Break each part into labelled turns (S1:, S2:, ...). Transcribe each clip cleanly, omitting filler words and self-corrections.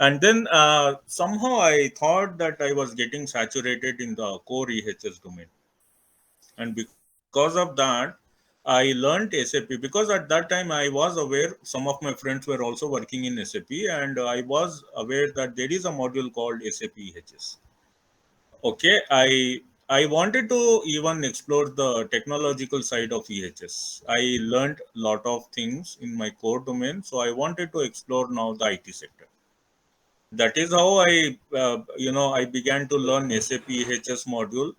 S1: And then somehow I thought that I was getting saturated in the core EHS domain, and because of that I learned SAP, because at that time I was aware some of my friends were also working in SAP, and I was aware that there is a module called SAP EHS. Okay, I wanted to even explore the technological side of EHS. I learned a lot of things in my core domain, so I wanted to explore now the IT sector. That is how I began to learn SAP EHS module.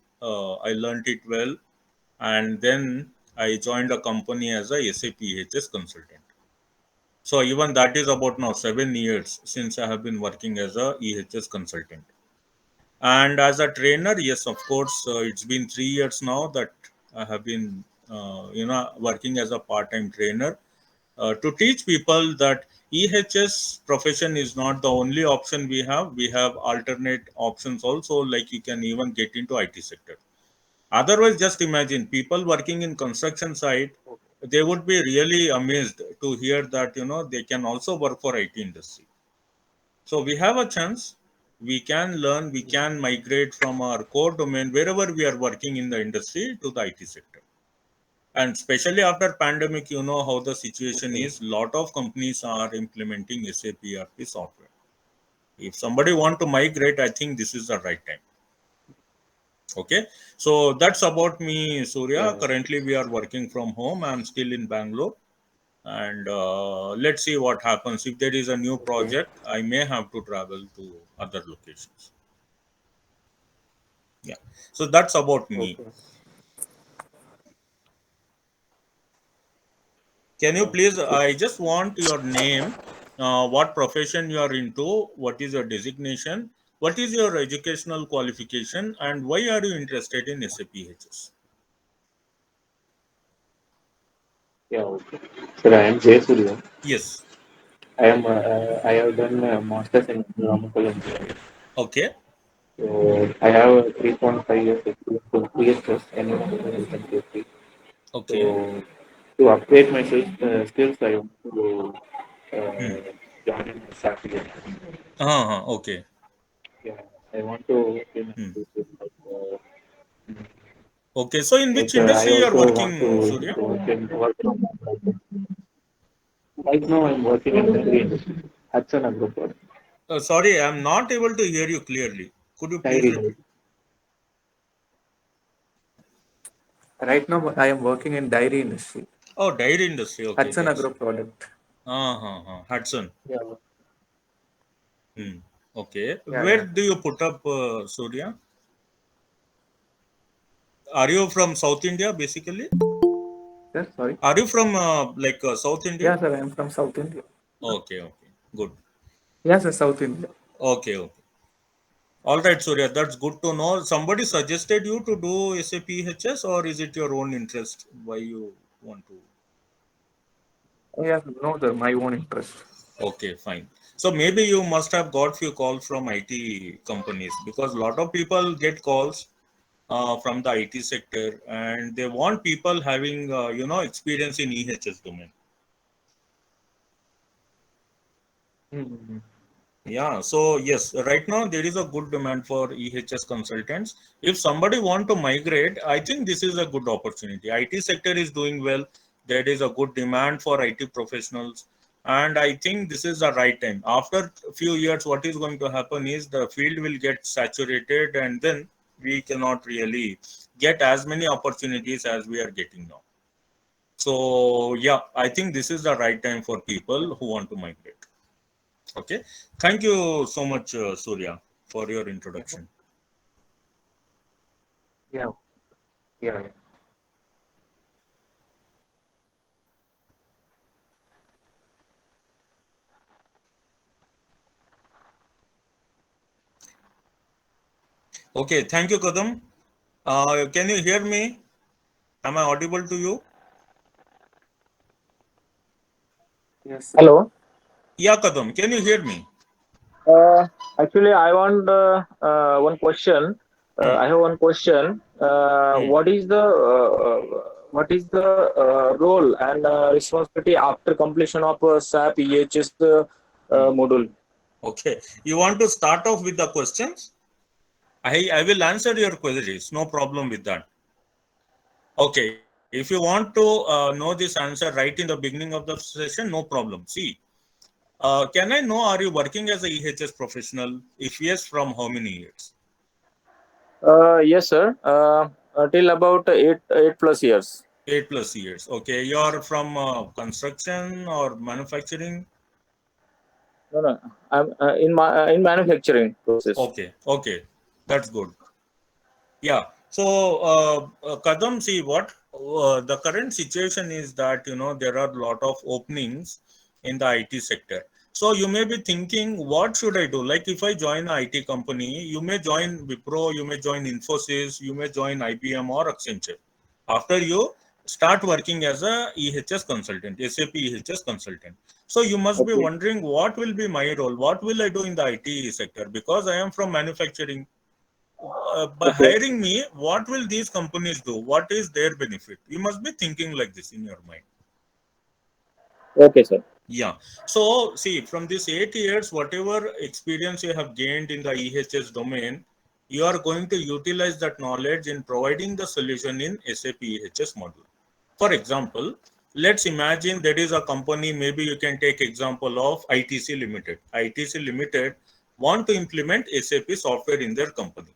S1: I learned it well, and then I joined a company as a SAP EHS consultant. So even that is about now 7 years since I have been working as a EHS consultant. And as a trainer, yes, of course, it's been 3 years now that I have been working as a part-time trainer, to teach people that EHS profession is not the only option we have. We have alternate options also, like you can even get into IT sector. Otherwise, just imagine people working in construction site, they would be really amazed to hear that they can also work for IT industry. So we have a chance. We can learn, we can migrate from our core domain wherever we are working in the industry to the IT sector. And especially after pandemic, you know how the situation
S2: Okay.
S1: is. Lot of companies are implementing SAP ERP software. If somebody want to migrate, I think this is the right time. Okay, so that's about me, Surya.
S2: Yeah.
S1: Currently, we are working from home. I'm still in Bangalore, and let's see what happens. If there is a new
S2: Okay.
S1: project, I may have to travel to other locations. Yeah, so that's about me.
S2: Okay.
S1: Can you please?
S2: Okay.
S1: I just want your name, what profession you are into, what is your designation, what is your educational qualification, and why are you interested in SAP EHS?
S2: Yeah. Okay. Sir, I am Jay Surya.
S1: Yes.
S2: I have done masters in environmental engineering.
S1: Okay.
S2: So I have a 3.5 years experience in EHS, environmental health and safety. So
S1: Okay.
S2: to upgrade my skills, I want to
S1: Hmm.
S2: join in SAP EHS.
S1: Okay.
S2: Yeah, I want to work in
S1: Hmm.
S2: mm,
S1: Okay. So, in which
S2: I
S1: industry you are
S2: also want
S1: working, Surya?
S2: to work from right now. I'm working in dairy industry, Hudson Agro Products.
S1: Sorry, I'm not able to hear you clearly. Could you please
S2: Dairy.
S1: repeat?
S2: Right now, I am working in dairy industry,
S1: Oh, dairy industry. Okay,
S2: Hudson
S1: that's
S2: Agro Product.
S1: Hudson.
S2: Yeah,
S1: Hmm. Okay.
S2: yeah,
S1: Where
S2: yeah.
S1: do you put up, Surya? Are you from South India, basically?
S2: Sir, sorry.
S1: Are you from South India?
S2: Yeah, sir, I am from South India.
S1: Okay, okay, good.
S2: Yes, sir, South India.
S1: Okay, okay. All right, Surya, that's good to know. Somebody suggested you to do SAP HS, or is it your own interest? Why you want to?
S2: Yes, no, sir, my own interest.
S1: Okay, fine. So maybe you must have got few calls from IT companies, because a lot of people get calls from the IT sector, and they want people having experience in EHS domain.
S2: Mm-hmm.
S1: Yeah, so yes, right now there is a good demand for EHS consultants. If somebody want to migrate, I think this is a good opportunity. IT sector is doing well. There is a good demand for IT professionals, and I think this is the right time. After a few years, what is going to happen is the field will get saturated, and then we cannot really get as many opportunities as we are getting now. So yeah, I think this is the right time for people who want to migrate. Okay. Thank you so much, Surya, for your introduction.
S2: Yeah, yeah, yeah.
S1: Okay. Thank you, Kadam. Can you hear me? Am I audible to you?
S2: Yes. Hello.
S1: Yeah, Kadam. Can you hear me?
S2: Actually, I want one question.
S1: Hmm.
S2: I have one question.
S1: Hmm.
S2: What is the role and responsibility after completion of SAP EHS
S1: Hmm.
S2: module?
S1: Okay. You want to start off with the questions? I will answer your queries. No problem with that. Okay. If you want to know this answer right in the beginning of the session, no problem. See, can I know, are you working as a EHS professional? If yes, from how many years?
S3: Yes, sir. Till about 8+ years.
S1: 8+ years. Okay. You are from construction or manufacturing?
S3: No, no. I'm in manufacturing process.
S1: Okay. Okay. That's good. Yeah. So, Kadam, see what the current situation is that there are a lot of openings in the IT sector. So you may be thinking, what should I do? Like if I join an IT company, you may join Wipro, you may join Infosys, you may join IBM or Accenture. After you start working as a EHS consultant, SAP EHS consultant. So you must be
S3: Okay.
S1: wondering, what will be my role? What will I do in the IT sector? Because I am from manufacturing, by
S3: Okay.
S1: hiring me, what will these companies do? What is their benefit? You must be thinking like this in your mind.
S3: Okay, sir.
S1: Yeah. So, see, from these 8 years, whatever experience you have gained in the EHS domain, you are going to utilize that knowledge in providing the solution in SAP EHS module. For example, let's imagine there is a company, maybe you can take example of ITC Limited. ITC Limited want to implement SAP software in their company.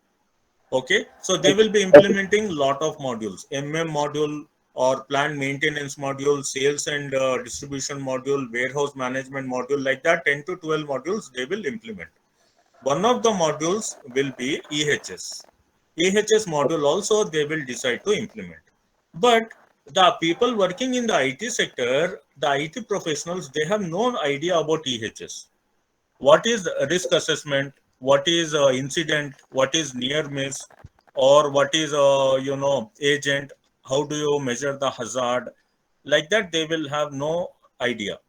S1: Okay, so they
S3: Okay.
S1: will be
S3: Okay.
S1: implementing lot of modules, MM module or plant maintenance module, sales and distribution module, warehouse management module, like that 10 to 12 modules they will implement. One of the modules will be EHS. EHS module also they will decide to implement. But the people working in the IT sector, the IT professionals, they have no idea about EHS. What is risk assessment, what is incident, what is near miss, or what is agent, how do you measure the hazard, like that they will have no idea,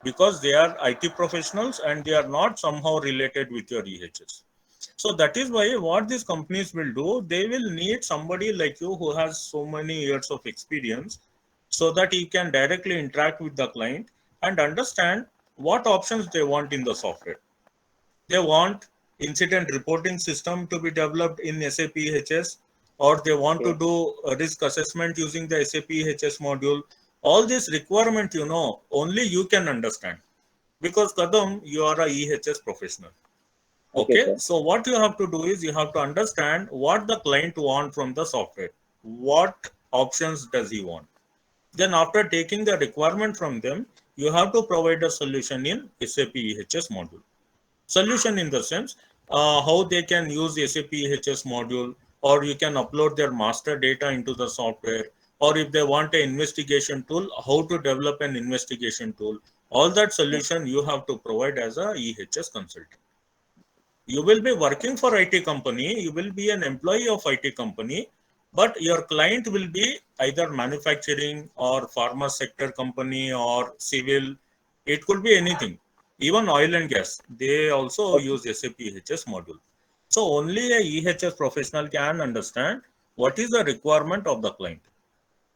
S1: because they are IT professionals and they are not somehow related with your EHS. So that is why what these companies will do, they will need somebody like you who has so many years of experience, so that he can directly interact with the client and understand what options they want in the software. They want incident reporting system to be developed in SAP EHS, or they want to
S3: Okay.
S1: do a risk assessment using the SAP EHS module. All this requirement, only you can understand, because Kadam, you are a EHS professional.
S3: Okay,
S1: Okay,
S3: sir.
S1: so what you have to do is you have to understand what the client want from the software. What options does he want? Then after taking the requirement from them, you have to provide a solution in SAP EHS module. Solution in the sense, how they can use SAP EHS module, or you can upload their master data into the software, or if they want an investigation tool, how to develop an investigation tool. All that solution you have to provide as a EHS consultant. You will be working for IT company, you will be an employee of IT company, but your client will be either manufacturing or pharma sector company or civil. It could be anything. Even oil and gas, they also
S3: Okay.
S1: use SAP EHS module. So only a EHS professional can understand what is the requirement of the client.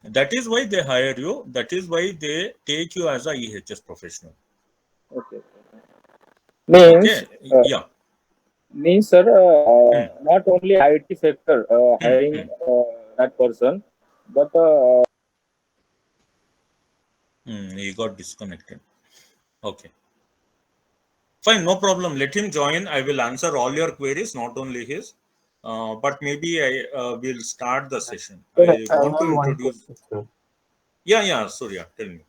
S1: That is why they hire you. That is why they take you as a EHS professional.
S3: Okay. Means,
S1: Okay. Yeah.
S3: sir,
S1: Hmm.
S3: not only IT sector
S1: Hmm.
S3: hiring
S1: Hmm.
S3: that person, but
S1: He got disconnected. Okay. Fine, no problem. Let him join. I will answer all your queries, not only his. But maybe I will start the session.
S2: Sir,
S1: I
S2: I
S1: want to
S2: have one
S1: introduce.
S2: question, sir.
S1: Yeah, yeah, Surya, tell me.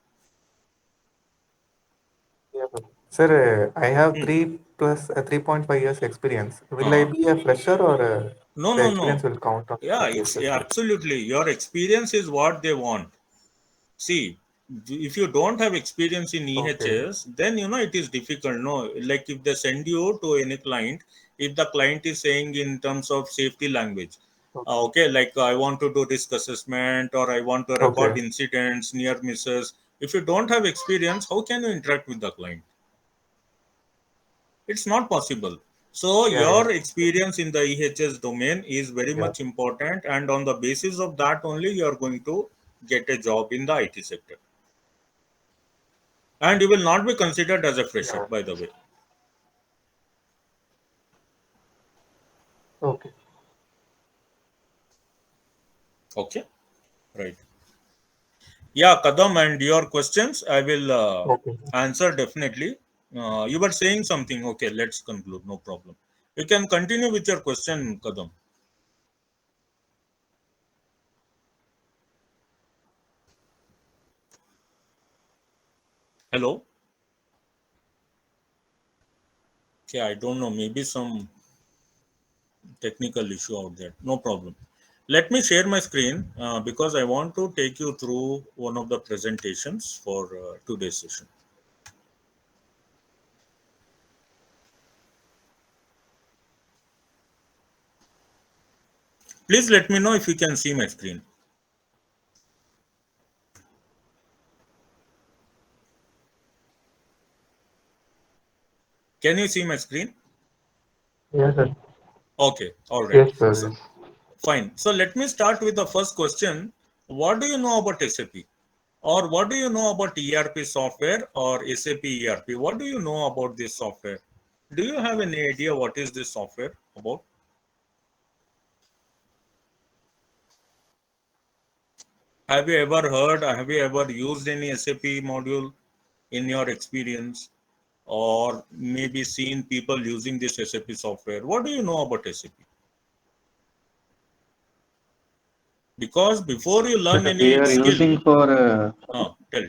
S2: Yeah, sir, I have
S1: Hmm.
S2: 3.5 years experience. Will I
S1: Uh,
S2: be a fresher or
S1: no,
S2: the
S1: no,
S2: experience
S1: no.
S2: will count on
S1: Yeah,
S2: the
S1: it's
S2: basis?
S1: yeah, absolutely. Your experience is what they want. See, if you don't have experience in
S2: Okay.
S1: EHS, then it is difficult. No, like if they send you to any client, if the client is saying in terms of safety language,
S2: Okay.
S1: okay, like I want to do risk assessment or I want to record
S2: Okay.
S1: incidents, near misses. If you don't have experience, how can you interact with the client? It's not possible. So
S2: Yeah, yeah,
S1: your experience in the EHS domain is very
S2: yeah,
S1: much important, and on the basis of that only you are going to get a job in the IT sector. And you will not be considered as a fresher,
S2: yeah.
S1: by the way.
S2: Okay.
S1: Okay, right. Yeah, Kadam, and your questions I will
S2: Okay.
S1: answer definitely. You were saying something. Okay, let's conclude. No problem. You can continue with your question, Kadam. Hello. Okay, I don't know. Maybe some technical issue out there. No problem. Let me share my screen because I want to take you through one of the presentations for today's session. Please let me know if you can see my screen. Can you see my screen?
S2: Yes, sir.
S1: Okay, all right.
S2: Yes, sir.
S1: So,
S2: Yes.
S1: fine. So let me start with the first question. What do you know about SAP? Or what do you know about ERP software or SAP ERP? What do you know about this software? Do you have any idea what is this software about? Have you ever heard, have you ever used any SAP module in your experience, or maybe seen people using this SAP software? What do you know about SAP? Because before you learn
S2: We
S1: any
S2: are using
S1: skill,
S2: for
S1: tell.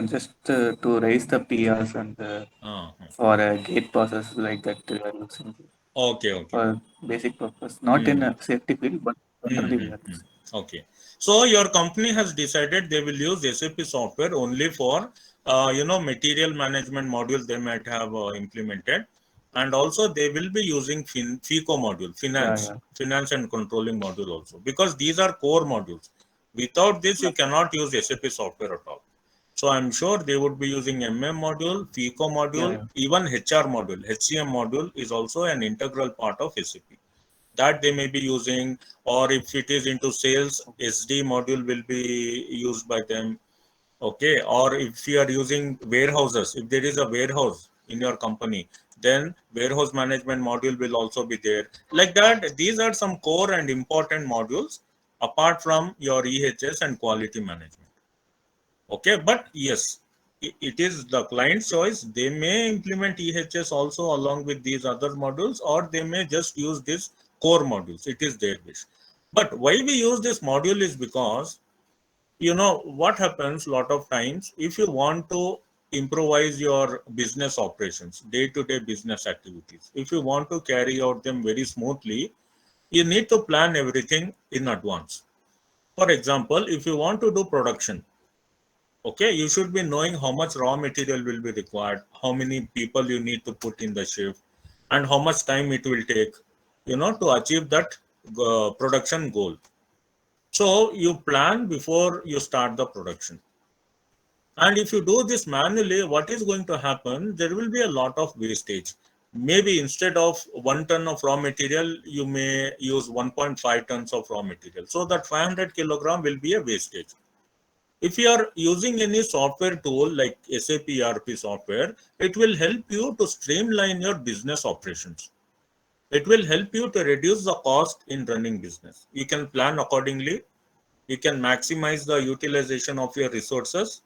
S2: just to raise the PRs and
S1: Uh,
S2: for a gate process like that. We are using
S1: okay.
S2: for basic purpose, not in
S1: Hmm.
S2: a safety field, but generally we are
S1: Hmm.
S2: using.
S1: Okay. So your company has decided they will use SAP software only for material management module they might have implemented, and also they will be using FICO module,
S2: Yeah,
S1: finance and controlling module also, because these are core modules. Without this, you cannot use SAP software at all. So I'm sure they would be using MM module, FICO
S2: yeah,
S1: module,
S2: yeah.
S1: even HR module. HCM module is also an integral part of SAP that they may be using, or if it is into sales, SD module will be used by them. Okay, or if you are using warehouses, if there is a warehouse in your company, then warehouse management module will also be there. Like that, these are some core and important modules apart from your EHS and quality management. Okay, but yes, it is the client's choice. They may implement EHS also along with these other modules, or they may just use these core modules. It is their wish. But why we use this module is because, what happens a lot of times, if you want to improvise your business operations, day to day business activities, if you want to carry out them very smoothly, you need to plan everything in advance. For example, if you want to do production, okay, you should be knowing how much raw material will be required, how many people you need to put in the shift, and how much time it will take, to achieve that production goal. So you plan before you start the production. And if you do this manually, what is going to happen? There will be a lot of wastage. Maybe instead of 1 ton of raw material, you may use 1.5 tons of raw material. So that 500 kilogram will be a wastage. If you are using any software tool like SAP ERP software, it will help you to streamline your business operations. It will help you to reduce the cost in running business. You can plan accordingly. You can maximize the utilization of your resources.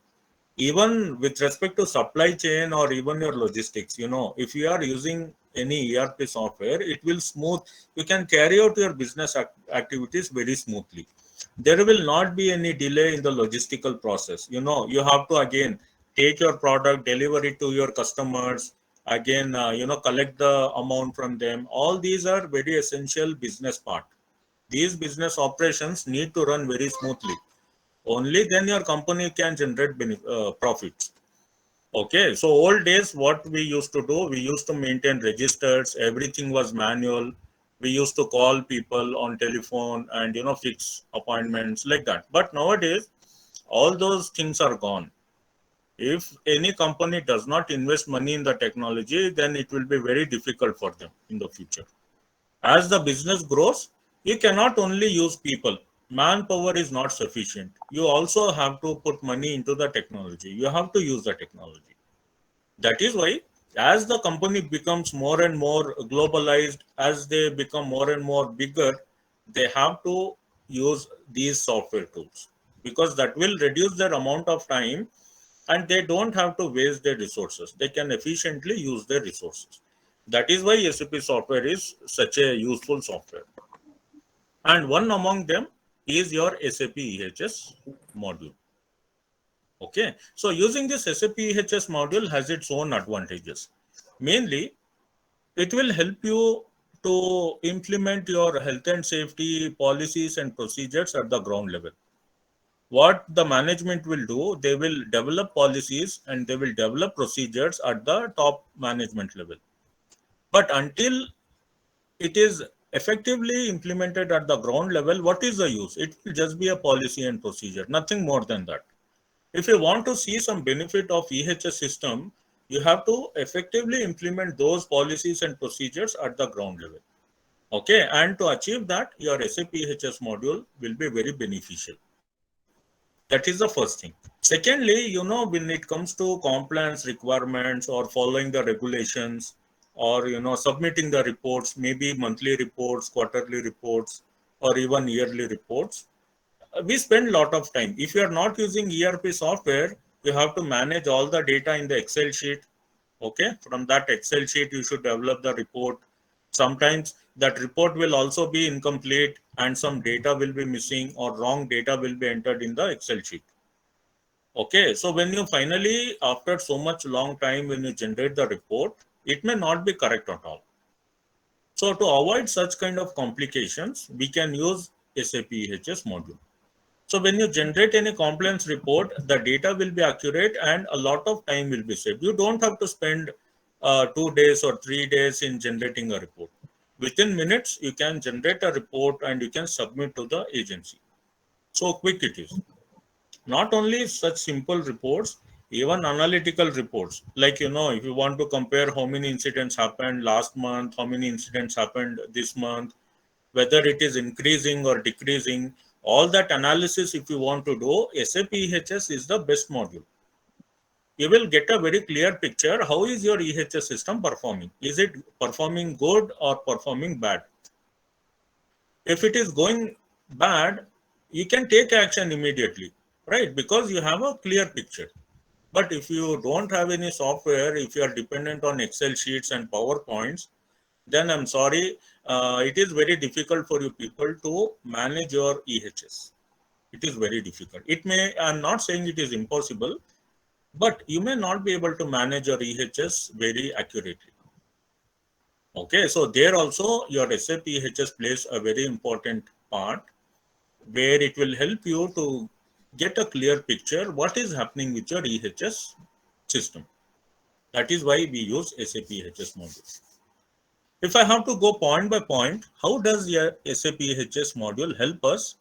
S1: Even with respect to supply chain or even your logistics, if you are using any ERP software, it will smooth. You can carry out your business activities very smoothly. There will not be any delay in the logistical process. You have to again take your product, deliver it to your customers, again collect the amount from them. All these are very essential business part. These business operations need to run very smoothly. Only then your company can generate profits. Okay, so old days, what we used to do, we used to maintain registers. Everything was manual. We used to call people on telephone and fix appointments like that. But nowadays, all those things are gone. If any company does not invest money in the technology, then it will be very difficult for them in the future. As the business grows, you cannot only use people. Manpower is not sufficient. You also have to put money into the technology. You have to use the technology. That is why As the company becomes more and more globalized, as they become more and more bigger, they have to use these software tools, because that will reduce their amount of time, and they don't have to waste their resources. They can efficiently use their resources. That is why SAP software is such a useful software. And one among them is your SAP EHS module. Okay, so using this SAP EHS module has its own advantages. Mainly, it will help you to implement your health and safety policies and procedures at the ground level. What the management will do, they will develop policies and they will develop procedures at the top management level. But until it is effectively implemented at the ground level, what is the use? It will just be a policy and procedure, nothing more than that. If you want to see some benefit of EHS system, you have to effectively implement those policies and procedures at the ground level. Okay, and to achieve that, your SAP EHS module will be very beneficial. That is the first thing. Secondly, when it comes to compliance requirements or following the regulations, or submitting the reports, maybe monthly reports, quarterly reports, or even yearly reports, we spend a lot of time. If you are not using ERP software, you have to manage all the data in the Excel sheet. Okay, from that Excel sheet, you should develop the report. Sometimes that report will also be incomplete and some data will be missing or wrong data will be entered in the Excel sheet. Okay, so when you finally, after so much long time, when you generate the report, it may not be correct at all. So to avoid such kind of complications, we can use SAP EHS module. So when you generate any compliance report, the data will be accurate and a lot of time will be saved. You don't have to spend 2 days or 3 days in generating a report. Within minutes, you can generate a report and you can submit to the agency. So quick it is. Not only such simple reports, even analytical reports. Like, if you want to compare how many incidents happened last month, how many incidents happened this month, whether it is increasing or decreasing, all that analysis, if you want to do, SAP EHS is the best module. You will get a very clear picture. How is your EHS system performing? Is it performing good or performing bad? If it is going bad, you can take action immediately, right? Because you have a clear picture. But if you don't have any software, if you are dependent on Excel sheets and PowerPoints, then I'm sorry, it is very difficult for you people to manage your EHS. It is very difficult. I'm not saying it is impossible, but you may not be able to manage your EHS very accurately. Okay, so there also your SAP EHS plays a very important part, where it will help you to get a clear picture what is happening with your EHS system. That is why we use SAP EHS module. If I have to go point by point, how does your SAP EHS module help us?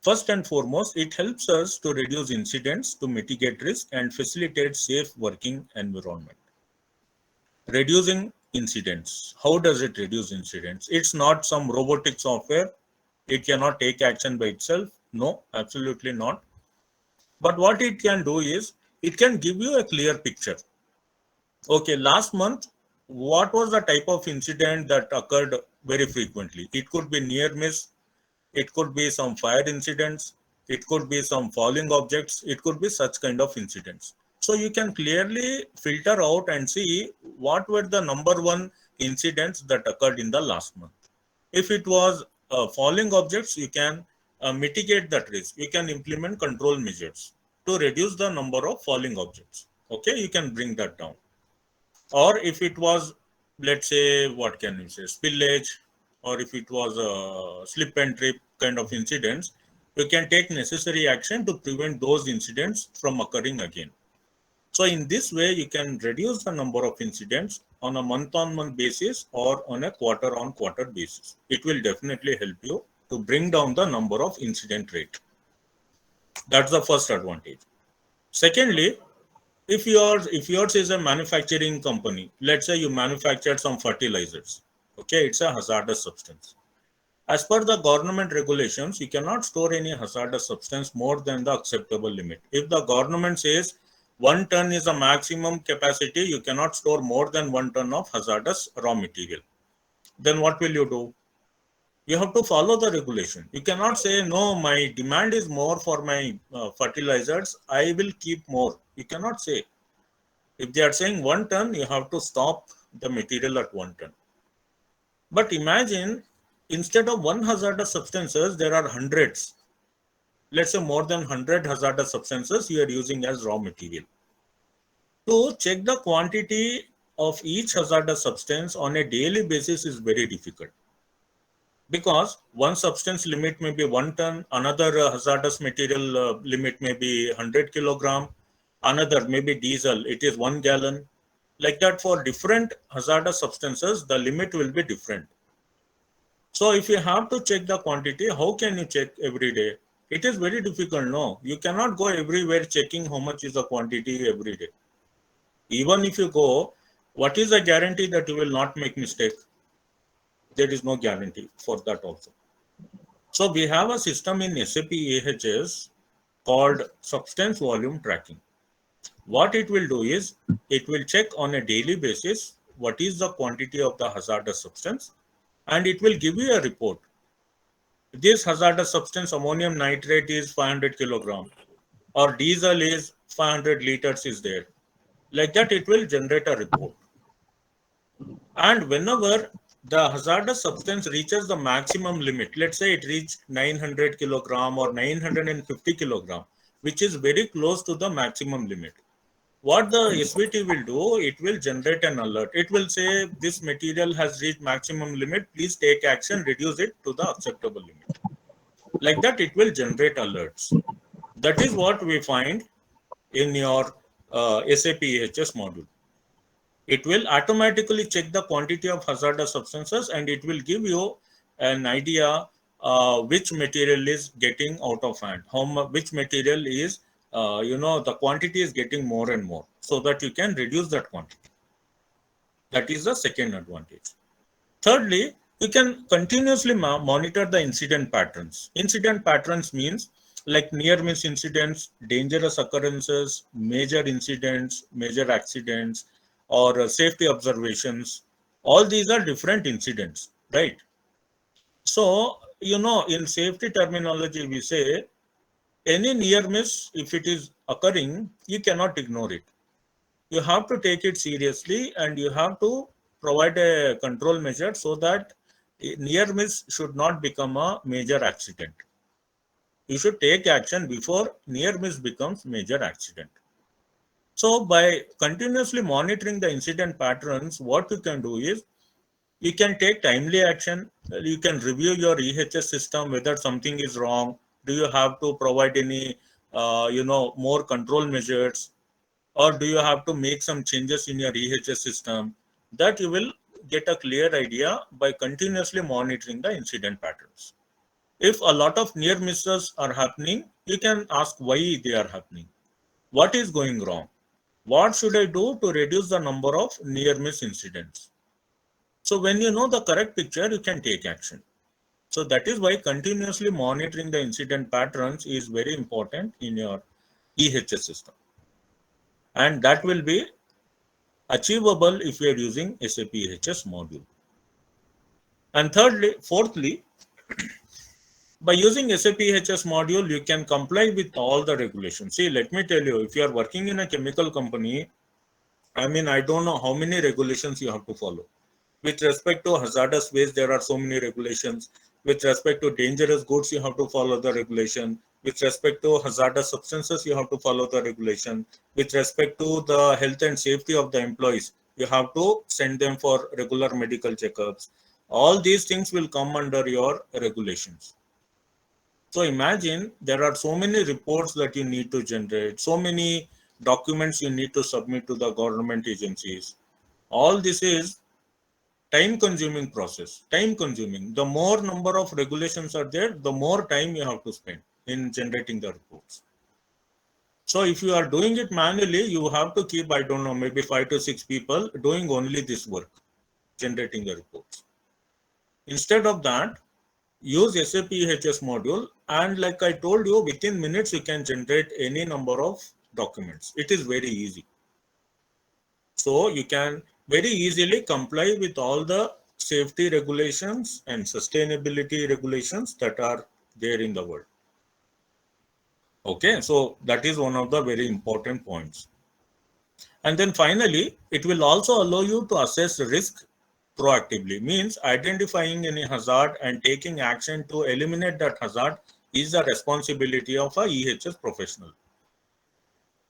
S1: First and foremost, it helps us to reduce incidents, to mitigate risk, and facilitate safe working environment. Reducing incidents. How does it reduce incidents? It's not some robotic software. It cannot take action by itself. No, absolutely not. But what it can do is, it can give you a clear picture. Okay, last month, what was the type of incident that occurred very frequently? It could be near miss, it could be some fire incidents, it could be some falling objects, it could be such kind of incidents. So you can clearly filter out and see what were the number one incidents that occurred in the last month. If it was falling objects, you can mitigate that risk. You can implement control measures to reduce the number of falling objects. Okay, you can bring that down. Or if it was, let's say, what can you say, spillage, or if it was a slip and trip kind of incidents, you can take necessary action to prevent those incidents from occurring again. So in this way, you can reduce the number of incidents on a month-on-month basis or on a quarter-on-quarter basis. It will definitely help you to bring down the number of incident rate. That's the first advantage. Secondly, if yours is a manufacturing company, let's say you manufacture some fertilizers, okay, it's a hazardous substance. As per the government regulations, you cannot store any hazardous substance more than the acceptable limit. If the government says 1 ton is a maximum capacity. You cannot store more than 1 ton of hazardous raw material. Then what will you do? You have to follow the regulation. You cannot say, no, my demand is more for my fertilizers, I will keep more. You cannot say. If they are saying 1 ton, you have to stop the material at 1 ton. But imagine, instead of one hazardous substances, there are hundreds. Let's say more than 100 hazardous substances you are using as raw material. To check the quantity of each hazardous substance on a daily basis is very difficult, because one substance limit may be 1 ton, another hazardous material limit may be 100 kilogram, another maybe diesel, it is 1 gallon. Like that, for different hazardous substances, the limit will be different. So if you have to check the quantity, how can you check every day? It is very difficult, no. You cannot go everywhere checking how much is the quantity every day. Even if you go, what is the guarantee that you will not make mistake? There is no guarantee for that also. So we have a system in SAP EHS called substance volume tracking. What it will do is, it will check on a daily basis what is the quantity of the hazardous substance, and it will give you a report. This hazardous substance, ammonium nitrate, is 500 kilogram, or diesel is 500 liters is there. Like that, it will generate a report. And whenever the hazardous substance reaches the maximum limit, let's say it reached 900 kilogram or 950 kilogram, which is very close to the maximum limit, what the SVT will do, it will generate an alert. It will say this material has reached maximum limit, please take action, reduce it to the acceptable limit. Like that, it will generate alerts. That is what we find in your SAP EHS module. It will automatically check the quantity of hazardous substances, and it will give you an idea which material is getting out of hand, which material is, the quantity is getting more and more, so that you can reduce that quantity. That is the second advantage. Thirdly, you can continuously monitor the incident patterns. Incident patterns means like near miss incidents, dangerous occurrences, major incidents, major accidents, or safety observations. All these are different incidents, right? So, in safety terminology, we say any near miss, if it is occurring, you cannot ignore it. You have to take it seriously, and you have to provide a control measure so that near miss should not become a major accident. You should take action before near miss becomes major accident. So by continuously monitoring the incident patterns, what you can do is, you can take timely action. You can review your EHS system whether something is wrong. Do you have to provide any more control measures, or do you have to make some changes in your EHS system? That you will get a clear idea by continuously monitoring the incident patterns. If a lot of near misses are happening, you can ask why they are happening. What is going wrong? What should I do to reduce the number of near miss incidents? So when you know the correct picture, you can take action. So that is why continuously monitoring the incident patterns is very important in your EHS system. And that will be achievable if you are using SAP EHS module. And fourthly, by using SAP EHS module, you can comply with all the regulations. See, let me tell you, if you are working in a chemical company, I don't know how many regulations you have to follow. With respect to hazardous waste, there are so many regulations. With respect to dangerous goods, you have to follow the regulation. With respect to hazardous substances, you have to follow the regulation. With respect to the health and safety of the employees, you have to send them for regular medical checkups. All these things will come under your regulations. So imagine there are so many reports that you need to generate, so many documents you need to submit to the government agencies. All this is time consuming process, time consuming. The more number of regulations are there, the more time you have to spend in generating the reports. So if you are doing it manually, you have to keep, I don't know, maybe 5 to 6 people doing only this work, generating the reports. Instead of that, use SAP EHS module, and like I told you, within minutes you can generate any number of documents. It is very easy. So you can very easily comply with all the safety regulations and sustainability regulations that are there in the world. Okay, so that is one of the very important points. And then finally, it will also allow you to assess risk proactively, means identifying any hazard and taking action to eliminate that hazard is the responsibility of a EHS professional.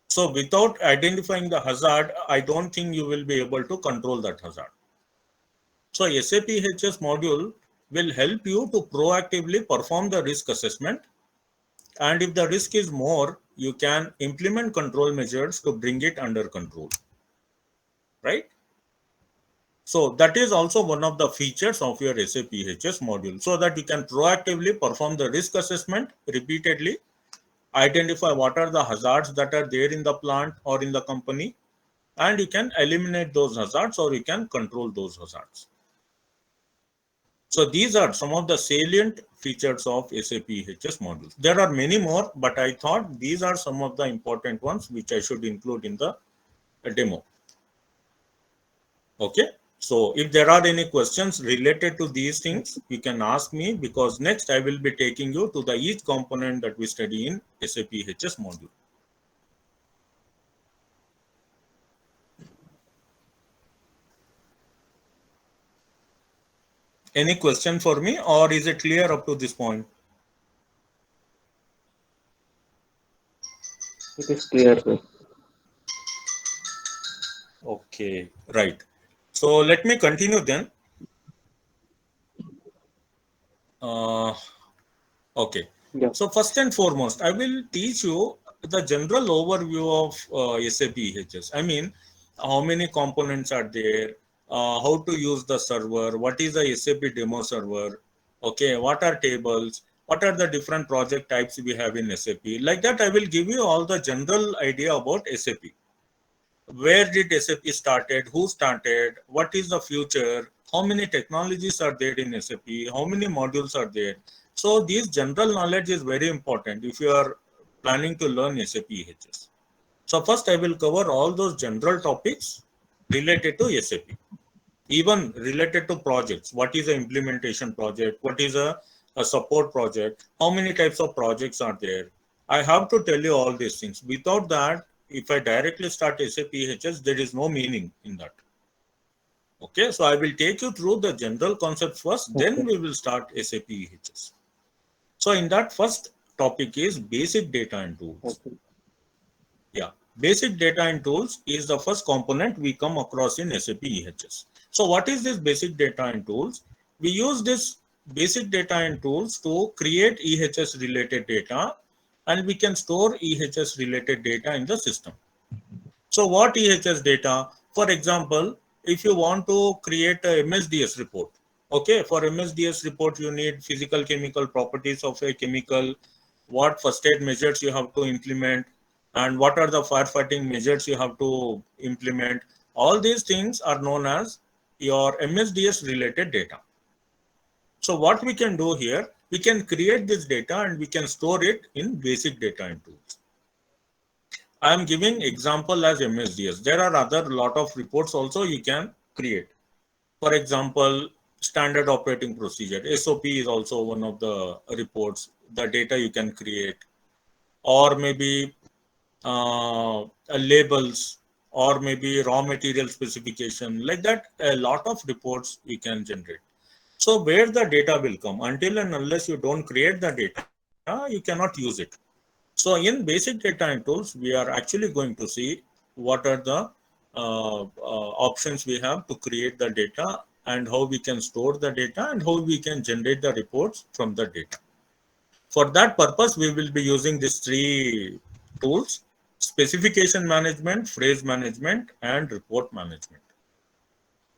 S1: So without identifying the hazard, I don't think you will be able to control that hazard. So SAP EHS module will help you to proactively perform the risk assessment. And if the risk is more, you can implement control measures to bring it under control. Right? So that is also one of the features of your SAP EHS module, so that you can proactively perform the risk assessment repeatedly, identify what are the hazards that are there in the plant or in the company, and you can eliminate those hazards or you can control those hazards. So these are some of the salient features of SAP EHS modules. There are many more, but I thought these are some of the important ones which I should include in the demo. Okay. So if there are any questions related to these things, you can ask me, because next I will be taking you to the each component that we study in SAP EHS module. Any question for me, or is it clear up to this point?
S2: It is clear, sir.
S1: Okay, right. So let me continue then. Okay.
S2: Yeah.
S1: So first and foremost, I will teach you the general overview of SAP EHS. I mean, how many components are there, how to use the server, what is the SAP demo server, okay, what are tables, what are the different project types we have in SAP. Like that, I will give you all the general idea about SAP. Where did SAP started, who started, what is the future, how many technologies are there in SAP, how many modules are there. So this general knowledge is very important if you are planning to learn SAP EHS. So first I will cover all those general topics related to SAP, even related to projects. What is an implementation project, what is a support project, how many types of projects are there. I have to tell you all these things. Without that, if I directly start SAP EHS, there is no meaning in that. Okay, so I will take you through the general concepts first, then
S2: Okay.
S1: we will start SAP EHS. So in that, first topic is basic data and tools.
S2: Okay.
S1: Yeah, basic data and tools is the first component we come across in SAP EHS. So what is this basic data and tools? We use this basic data and tools to create EHS related data, and we can store EHS related data in the system. So what EHS data? For example, if you want to create a MSDS report, okay, for MSDS report, you need physical chemical properties of a chemical, what first aid measures you have to implement, and what are the firefighting measures you have to implement. All these things are known as your MSDS related data. So what we can do here, we can create this data and we can store it in basic data and tools. I am giving example as MSDS. There are other lot of reports also you can create. For example, standard operating procedure. SOP is also one of the reports, the data you can create, or maybe labels, or maybe raw material specification. Like that, a lot of reports you can generate. So where the data will come, until and unless you don't create the data, you cannot use it. So in basic data and tools, we are actually going to see what are the options we have to create the data, and how we can store the data, and how we can generate the reports from the data. For that purpose, we will be using these three tools: specification management, phrase management, and report management.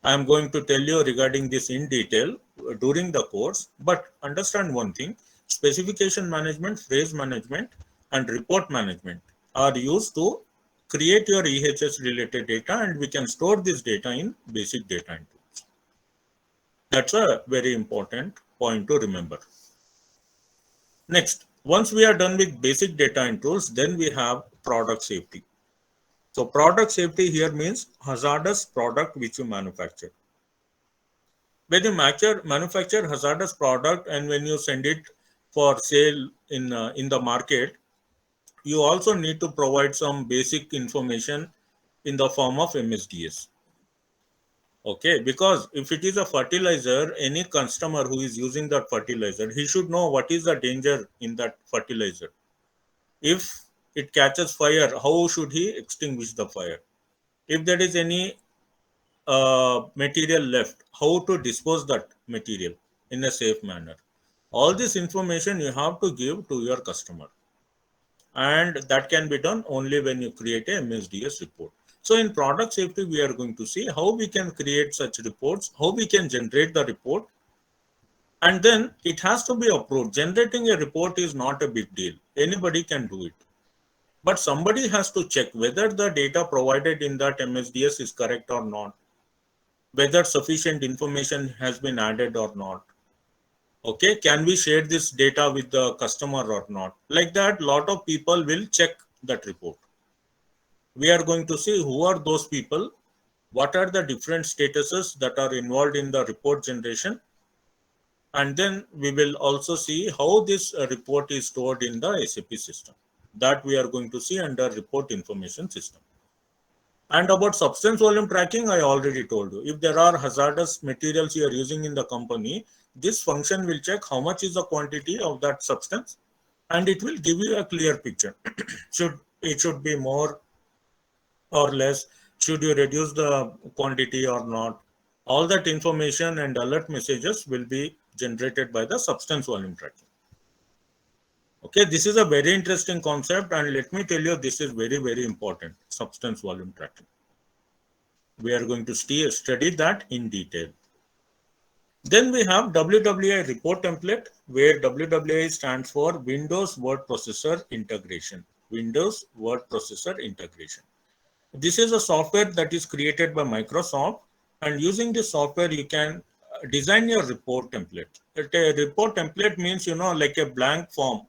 S1: I am going to tell you regarding this in detail during the course, but understand one thing: specification management, phrase management, and report management are used to create your EHS related data, and we can store this data in basic data and tools. That's a very important point to remember. Next, once we are done with basic data and tools, then we have product safety. So product safety here means hazardous product which you manufacture. When you manufacture hazardous product and when you send it for sale in the market, you also need to provide some basic information in the form of MSDS. Okay, because if it is a fertilizer, any customer who is using that fertilizer, he should know what is the danger in that fertilizer. If it catches fire, how should he extinguish the fire? If there is any material left, how to dispose that material in a safe manner. All this information you have to give to your customer, and that can be done only when you create a MSDS report. So in product safety, we are going to see how we can create such reports, how we can generate the report, and then it has to be approved. Generating a report is not a big deal. Anybody can do it. But somebody has to check whether the data provided in that MSDS is correct or not, whether sufficient information has been added or not. Okay, can we share this data with the customer or not? Like that, lot of people will check that report. We are going to see who are those people, what are the different statuses that are involved in the report generation, and then we will also see how this report is stored in the SAP system. That we are going to see under report information system. And about substance volume tracking, I already told you. If there are hazardous materials you are using in the company, this function will check how much is the quantity of that substance, and it will give you a clear picture. It should be more or less? Should you reduce the quantity or not? All that information and alert messages will be generated by the substance volume tracking. Okay, this is a very interesting concept, and let me tell you, this is very, very important, substance volume tracking. We are going to study that in detail. Then we have WWI report template, where WWI stands for Windows Word Processor Integration. Windows Word Processor Integration. This is a software that is created by Microsoft, and using this software, you can design your report template. A report template means, like a blank form.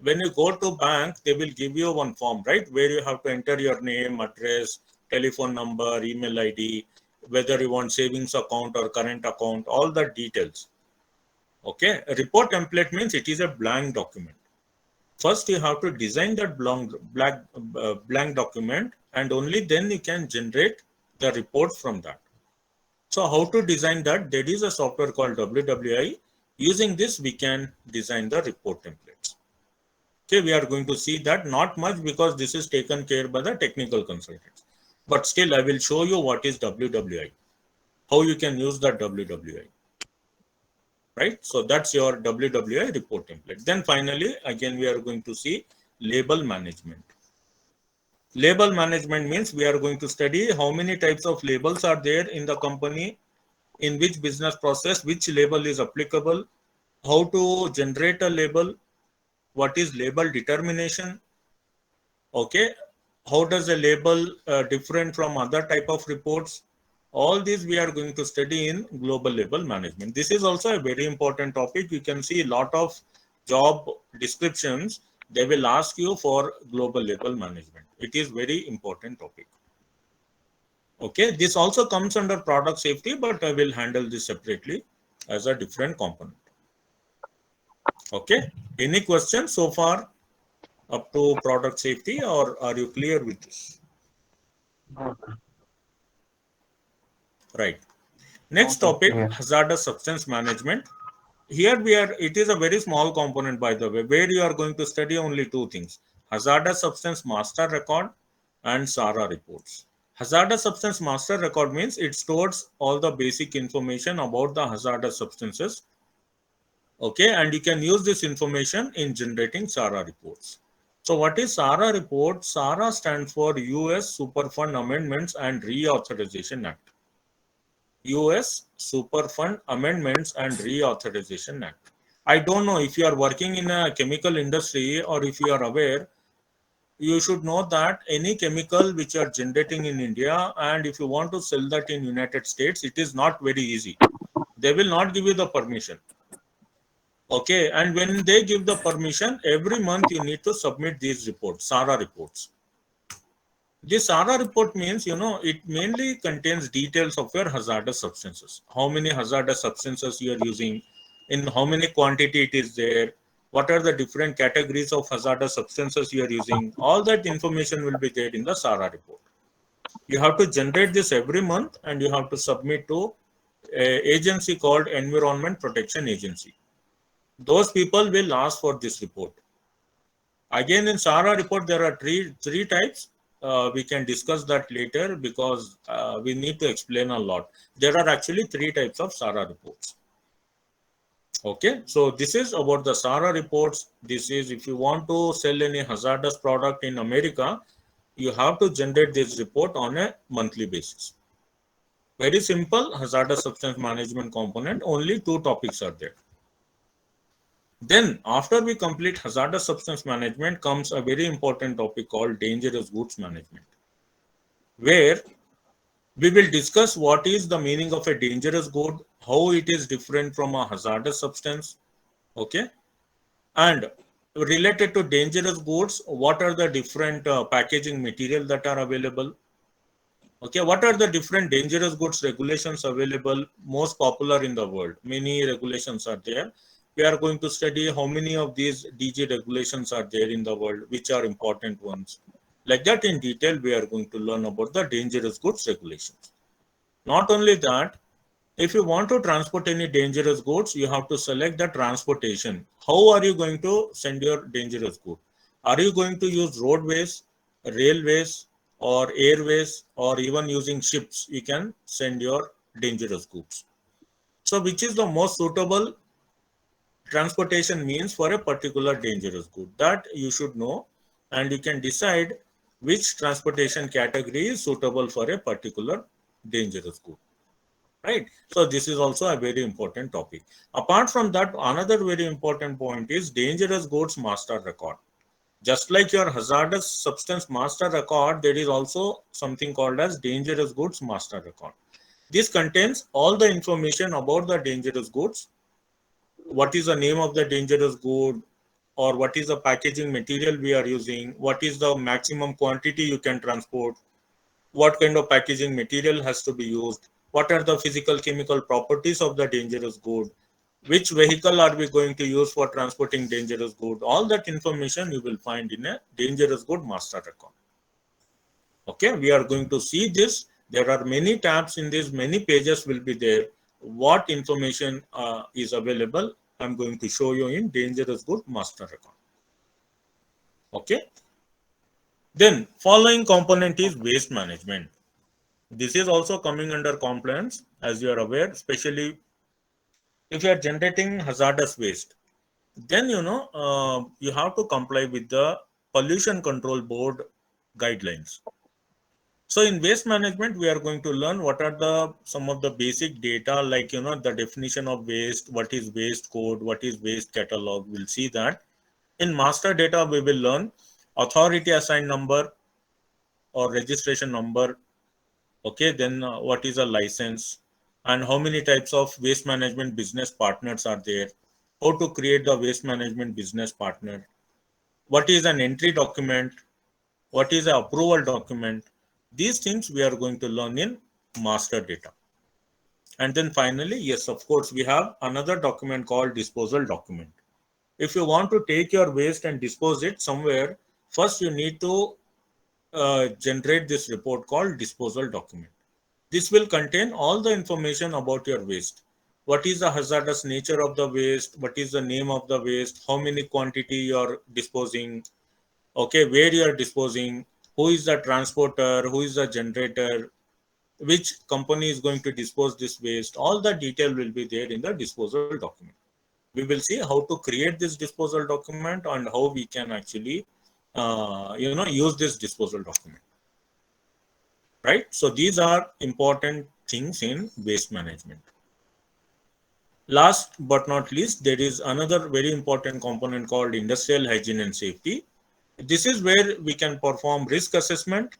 S1: When you go to bank, they will give you one form, right? Where you have to enter your name, address, telephone number, email ID, whether you want savings account or current account, all the details. Okay. A report template means it is a blank document. First, you have to design that blank document, and only then you can generate the reports from that. So how to design that? There is a software called WWI. Using this, we can design the report templates. Okay, we are going to see that, not much because this is taken care by the technical consultants. But still, I will show you what is WWI, how you can use that WWI. Right? So that's your WWI report template. Then finally, again, we are going to see label management. Label management means we are going to study how many types of labels are there in the company, in which business process, which label is applicable, how to generate a label, what is label determination, okay, how does a label different from other type of reports. All these we are going to study in global label management. This is also a very important topic. You can see a lot of job descriptions, they will ask you for global label management. It is very important topic. Okay, this also comes under product safety, but I will handle this separately as a different component. Okay, any questions so far up to product safety, or are you clear with this? Right. Next
S2: Okay.
S1: topic,
S2: Yeah.
S1: hazardous substance management. Here it is a very small component, by the way, where you are going to study only two things: hazardous substance master record and SARA reports. Hazardous substance master record means it stores all the basic information about the hazardous substances. Okay, and you can use this information in generating SARA reports. So what is SARA report? SARA stands for US Superfund Amendments and Reauthorization Act. US Superfund Amendments and Reauthorization Act. I don't know if you are working in a chemical industry or if you are aware, you should know that any chemical which you are generating in India, and if you want to sell that in United States, it is not very easy. They will not give you the permission. Okay, and when they give the permission, every month you need to submit these reports, SARA reports. This SARA report means, it mainly contains details of your hazardous substances. How many hazardous substances you are using, in how many quantity it is there, what are the different categories of hazardous substances you are using. All that information will be there in the SARA report. You have to generate this every month and you have to submit to an agency called Environment Protection Agency. Those people will ask for this report. Again, in SARA report, there are three types. We can discuss that later because we need to explain a lot. There are actually three types of SARA reports. Okay, so this is about the SARA reports. This is if you want to sell any hazardous product in America, you have to generate this report on a monthly basis. Very simple hazardous substance management component. Only two topics are there. Then after we complete hazardous substance management comes a very important topic called dangerous goods management, where we will discuss what is the meaning of a dangerous good, how it is different from a hazardous substance, okay, and related to dangerous goods, what are the different packaging material that are available, okay, what are the different dangerous goods regulations available, most popular in the world. Many regulations are there. We are going to study how many of these DG regulations are there in the world, which are important ones. Like that in detail, we are going to learn about the dangerous goods regulations. Not only that, if you want to transport any dangerous goods, you have to select the transportation. How are you going to send your dangerous good? Are you going to use roadways, railways, or airways, or even using ships? You can send your dangerous goods. So, which is the most suitable transportation means for a particular dangerous good? That you should know, and you can decide which transportation category is suitable for a particular dangerous good. Right, so this is also a very important topic. Apart from that, another very important point is dangerous goods master record. Just like your hazardous substance master record, there is also something called as dangerous goods master record. This contains all the information about the dangerous goods. What is the name of the dangerous good, or what is the packaging material we are using, what is the maximum quantity you can transport, what kind of packaging material has to be used, what are the physical chemical properties of the dangerous good, which vehicle are we going to use for transporting dangerous good. All that information you will find in a dangerous good master record. Okay, we are going to see this. There are many tabs in this, many pages will be there. What information is available, I'm going to show you in dangerous good master record. Okay, then following component is waste management. This is also coming under compliance, as you are aware, especially if you are generating hazardous waste. Then you have to comply with the Pollution Control Board guidelines. So in waste management, we are going to learn what are the some of the basic data, like the definition of waste, what is waste code, what is waste catalog. We'll see that. In master data, we will learn authority assigned number or registration number. Okay, then what is a license, and how many types of waste management business partners are there, how to create the waste management business partner, what is an entry document, what is an approval document. These things we are going to learn in master data. And then finally, yes, of course, we have another document called disposal document. If you want to take your waste and dispose it somewhere, first you need to generate this report called disposal document. This will contain all the information about your waste. What is the hazardous nature of the waste? What is the name of the waste? How many quantity you are disposing? Okay, where you are disposing? Who is the transporter? Who is the generator? Which company is going to dispose this waste? All the detail will be there in the disposal document. We will see how to create this disposal document and how we can actually, use this disposal document. Right? So these are important things in waste management. Last but not least, there is another very important component called industrial hygiene and safety. This is where we can perform risk assessment.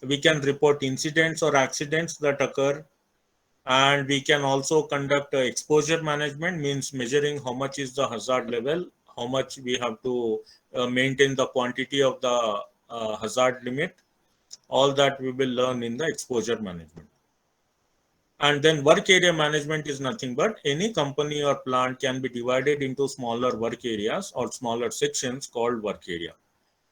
S1: We can report incidents or accidents that occur, and we can also conduct exposure management, means measuring how much is the hazard level, how much we have to maintain the quantity of the hazard limit. All that we will learn in the exposure management. And then work area management is nothing but any company or plant can be divided into smaller work areas or smaller sections called work area,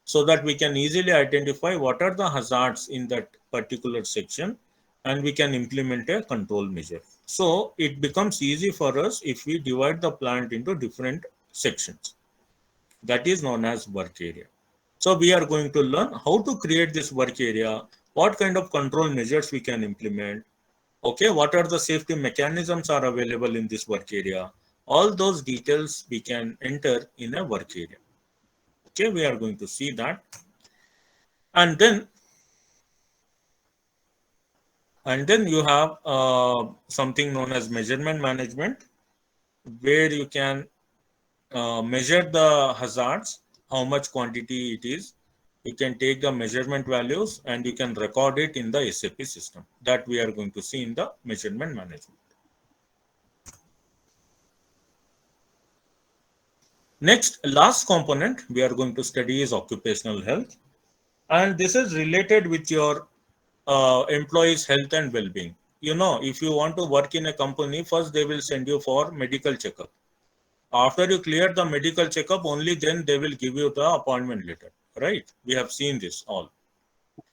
S1: so that we can easily identify what are the hazards in that particular section and we can implement a control measure. So it becomes easy for us if we divide the plant into different sections. That is known as work area. So we are going to learn how to create this work area, what kind of control measures we can implement, okay, what are the safety mechanisms are available in this work area. All those details we can enter in a work area. Okay, we are going to see that. And then you have something known as measurement management, where you can measure the hazards, how much quantity it is. You can take the measurement values and you can record it in the SAP system. That we are going to see in the measurement management. Next, last component we are going to study is occupational health. And this is related with your employees' health and well-being. You know, if you want to work in a company, first they will send you for medical checkup. After you clear the medical checkup, only then they will give you the appointment letter, right? We have seen this all.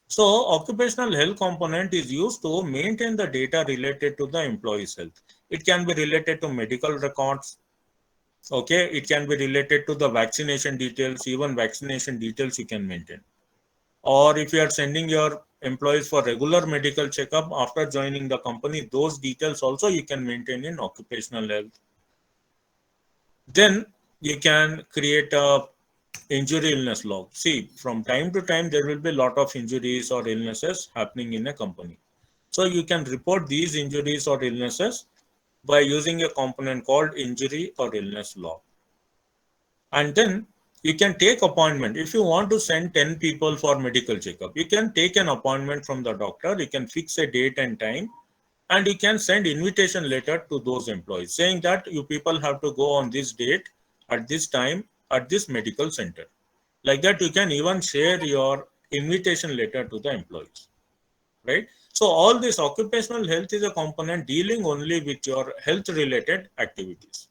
S1: So occupational health component is used to maintain the data related to the employee's health. It can be related to medical records. Okay, it can be related to the vaccination details, even vaccination details you can maintain. Or if you are sending your employees for regular medical checkup after joining the company, those details also you can maintain in occupational health. Then you can create a injury illness log. See, from time to time there will be a lot of injuries or illnesses happening in a company. So you can report these injuries or illnesses by using a component called injury or illness log. And then you can take appointment. If you want to send 10 people for medical checkup, you can take an appointment from the doctor. You can fix a date and time, and you can send invitation letter to those employees saying that you people have to go on this date at this time at this medical center. Like that, you can even share your invitation letter to the employees, right? So all this occupational health is a component dealing only with your health related activities,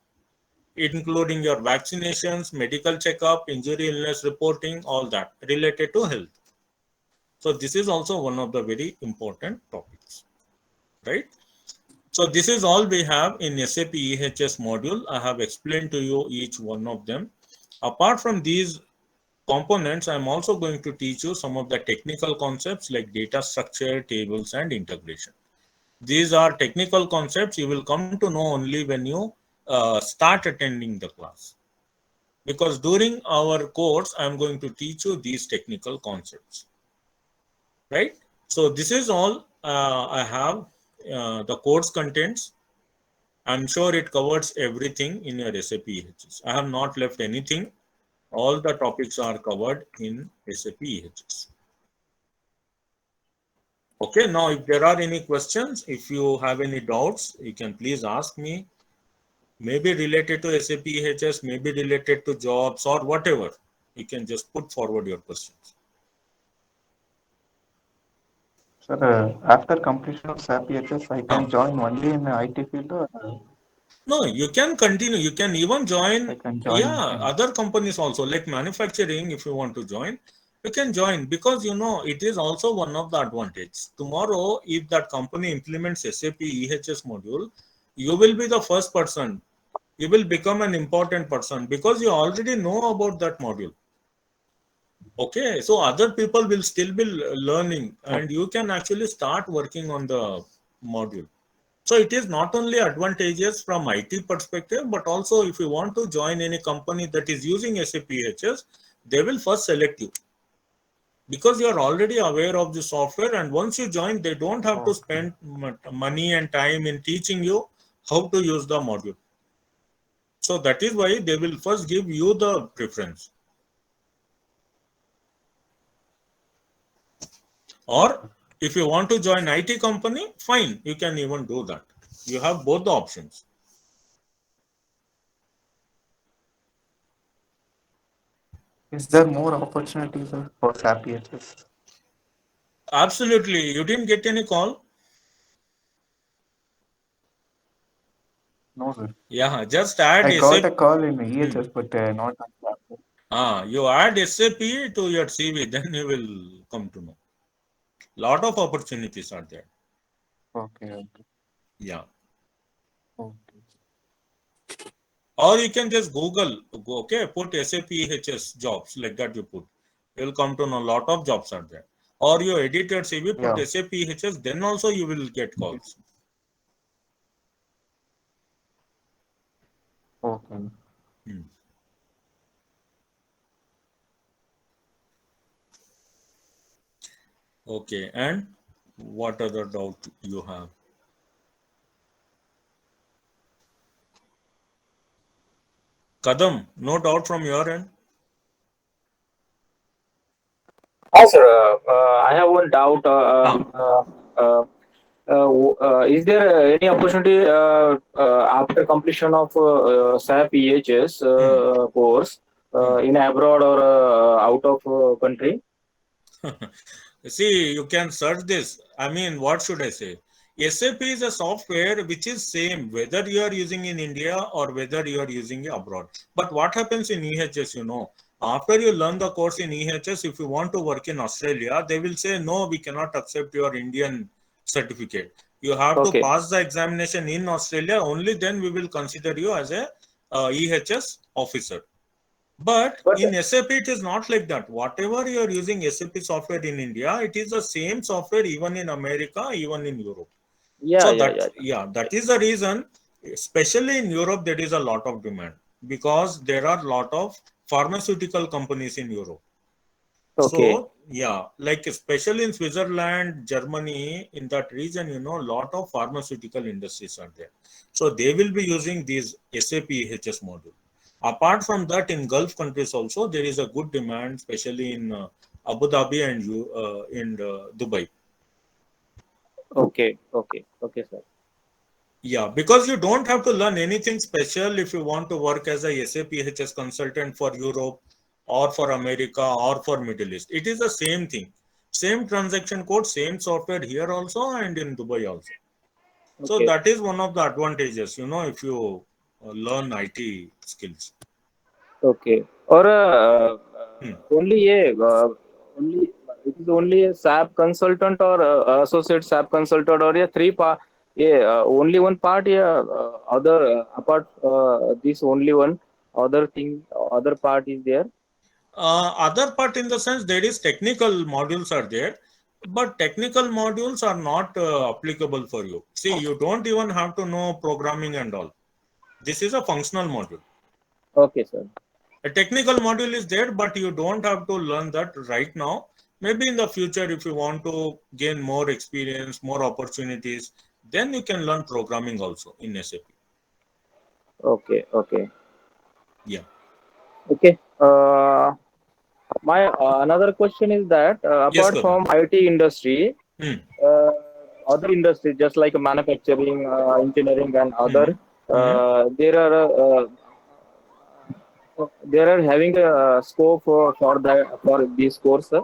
S1: including your vaccinations, medical checkup, injury illness reporting, all that related to health. So this is also one of the very important topics, right? So this is all we have in SAP EHS module. I have explained to you each one of them. Apart from these components, I'm also going to teach you some of the technical concepts like data structure, tables, and integration. These are technical concepts you will come to know only when you start attending the class. Because during our course, I'm going to teach you these technical concepts, right? So this is all I have. The course contents, I'm sure it covers everything in your SAP EHS. I have not left anything. All the topics are covered in SAP EHS. Okay, now if there are any questions, if you have any doubts, you can please ask me. Maybe related to SAP EHS, maybe related to jobs or whatever. You can just put forward your questions.
S2: Sir, after completion of SAP EHS, I
S1: Huh.
S2: can join only in the IT field or
S1: No, you can continue. You can even
S2: I
S1: join,
S2: can join
S1: yeah,
S2: in
S1: other companies also, like manufacturing. If you want to join, you can join, because you know it is also one of the advantage. Tomorrow, if that company implements SAP EHS module, you will be the first person. You will become an important person because you already know about that module. Okay, so other people will still be learning, and you can actually start working on the module. So it is not only advantageous from IT perspective, but also if you want to join any company that is using SAP EHS, they will first select you because you are already aware of the software. And once you join, they don't have to
S2: okay.
S1: spend money and time in teaching you how to use the module. So that is why they will first give you the preference. Or if you want to join IT company, fine, you can even do that. You have both the options.
S2: Is there more opportunities for SAP EHS?
S1: Absolutely. You didn't get any call?
S2: No, sir.
S1: Yeah, just add
S2: I got a
S1: SAP.
S2: call in
S1: Hmm.
S2: EHS, but not on that.
S1: You add SAP to your CV, then you will come to know. Lot of opportunities are there.
S2: Okay, okay,
S1: Yeah.
S2: okay.
S1: Or you can just Google, okay, put SAP EHS jobs like that you put. You'll come to know a lot of jobs are there. Or you edit your CV, put
S2: Yeah,
S1: SAP EHS, then also you will get calls.
S2: okay.
S1: Hmm. Okay, and what other doubt you have? Kadam, no doubt from your end?
S3: Hi, sir. I have one doubt.
S1: Ah,
S3: Uh, is there any opportunity after completion of SAP EHS
S1: hmm.
S3: course
S1: Hmm.
S3: in abroad or out of country?
S1: See, you can search this. I mean, what should I say? SAP is a software which is same whether you are using in India or whether you are using it abroad. But what happens in EHS, after you learn the course in EHS, if you want to work in Australia, they will say, no, we cannot accept your Indian certificate. You have to
S3: Okay.
S1: pass the examination in Australia, only then we will consider you as a EHS officer. But
S3: But
S1: in SAP, it is not like that. Whatever you are using SAP software in India, it is the same software even in America, even in Europe.
S3: yeah,
S1: So
S3: yeah, yeah.
S1: that is the reason, especially in Europe, there is a lot of demand because there are a lot of pharmaceutical companies in Europe.
S3: Okay.
S1: So yeah, like especially in Switzerland, Germany, in that region, a lot of pharmaceutical industries are there. So they will be using these SAP EHS module. Apart from that, in Gulf countries also there is a good demand, especially in Abu Dhabi and in Dubai.
S3: Okay. Okay. Okay, sir.
S1: Yeah, because you don't have to learn anything special if you want to work as a SAP EHS consultant for Europe or for America or for Middle East. It is the same thing. Same transaction code, same software here also and in Dubai also. So
S3: Okay.
S1: that is one of the advantages, if you learn IT skills.
S3: Okay. Or
S1: Hmm.
S3: only only it is only a SAP consultant or associate SAP consultant or a three part. Yeah, only one part. Yeah, other apart this only one other thing other part is there.
S1: Other part in the sense there is technical modules are there, but technical modules are not applicable for you. See, you don't even have to know programming and all. This is a functional module.
S3: Okay, sir.
S1: A technical module is there, but you don't have to learn that right now. Maybe in the future, if you want to gain more experience, more opportunities, then you can learn programming also in SAP.
S3: Okay. Okay.
S1: Yeah.
S3: Okay. My another question is that
S1: Yes,
S3: apart
S1: Karan.
S3: from IT industry,
S1: Hmm.
S3: uh, other industries just like manufacturing, engineering, and
S1: Hmm.
S3: other,
S1: Hmm.
S3: there are having a scope for this course. Sir.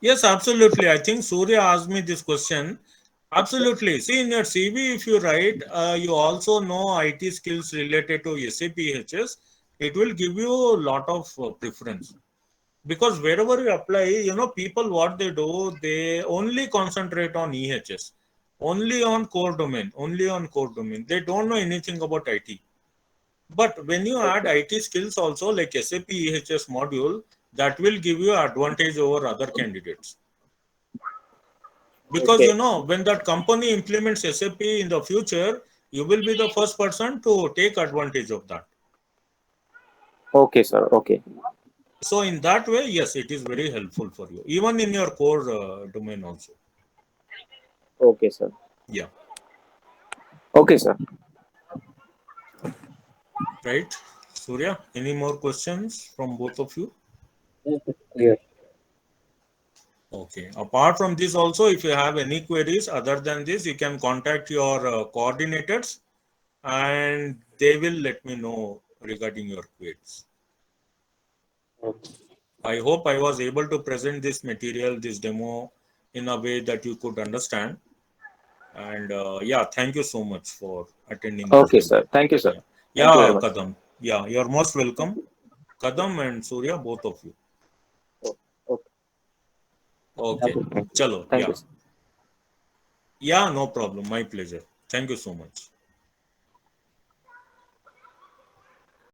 S1: Yes, absolutely. I think Surya asked me this question.
S3: Okay.
S1: Absolutely. See, in your CV, if you write, you also know IT skills related to SAP HS, it will give you a lot of preference. Because wherever you apply, people what they do, they only concentrate on EHS, only on core domain. They don't know anything about IT. But when you add
S3: Okay.
S1: IT skills also like SAP EHS module, that will give you advantage over other candidates. Because
S3: Okay.
S1: when that company implements SAP in the future, you will be the first person to take advantage of that.
S3: Okay, sir. Okay.
S1: So in that way, yes, it is very helpful for you, even in your core domain also.
S3: Okay, sir.
S1: Yeah,
S3: Okay, sir.
S1: right. Surya, any more questions from both of you?
S2: Yes, it's clear.
S1: Okay. Apart from this also, if you have any queries other than this, you can contact your coordinators and they will let me know regarding your queries.
S2: Okay.
S1: I hope I was able to present this material, this demo in a way that you could understand. And yeah, thank you so much for attending this
S3: Okay,
S1: demo.
S3: sir. Thank you, sir.
S1: Yeah,
S3: Thank you very
S1: yeah,
S3: much.
S1: Kadam. Yeah, you're most welcome, Kadam and Surya, both of you.
S3: Oh, okay.
S1: Okay, chalo.
S3: Thank
S1: Yeah,
S3: you, sir.
S1: yeah, no problem. My pleasure. Thank you so much.